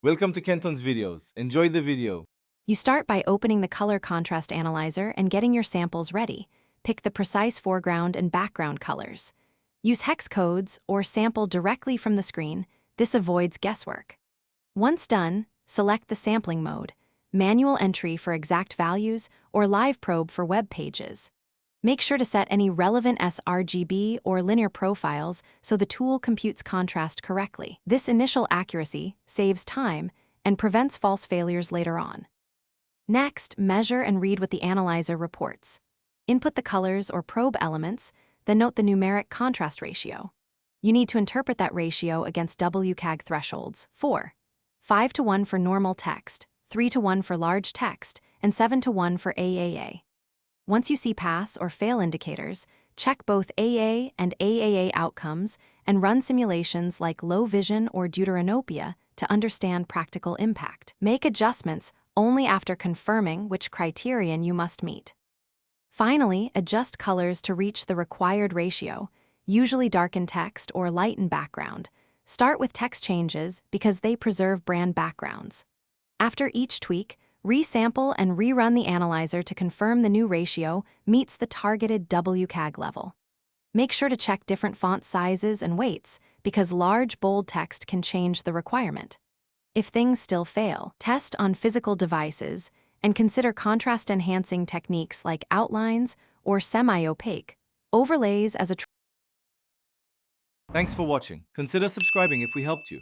Welcome to Kenton's videos. Enjoy the video. You start by opening the color contrast analyzer and getting your samples ready. Pick the precise foreground and background colors. Use hex codes or sample directly from the screen. This avoids guesswork. Once done, select the sampling mode, manual entry for exact values or live probe for web pages. Make sure to set any relevant sRGB or linear profiles so the tool computes contrast correctly. This initial accuracy saves time and prevents false failures later on. Next, measure and read what the analyzer reports. Input the colors or probe elements, then note the numeric contrast ratio. You need to interpret that ratio against WCAG thresholds: 5:1 for normal text, 3:1 for large text, and 7:1 for AAA. Once you see pass or fail indicators, check both AA and AAA outcomes and run simulations like low vision or deuteranopia to understand practical impact. Make adjustments only after confirming which criterion you must meet. Finally, adjust colors to reach the required ratio, usually darken text or lighten background. Start with text changes because they preserve brand backgrounds. After each tweak, resample and rerun the analyzer to confirm the new ratio meets the targeted WCAG level. Make sure to check different font sizes and weights because large, bold text can change the requirement. If things still fail, test on physical devices and consider contrast-enhancing techniques like outlines or semi-opaque overlays as a Thanks for watching. Consider subscribing if we helped you.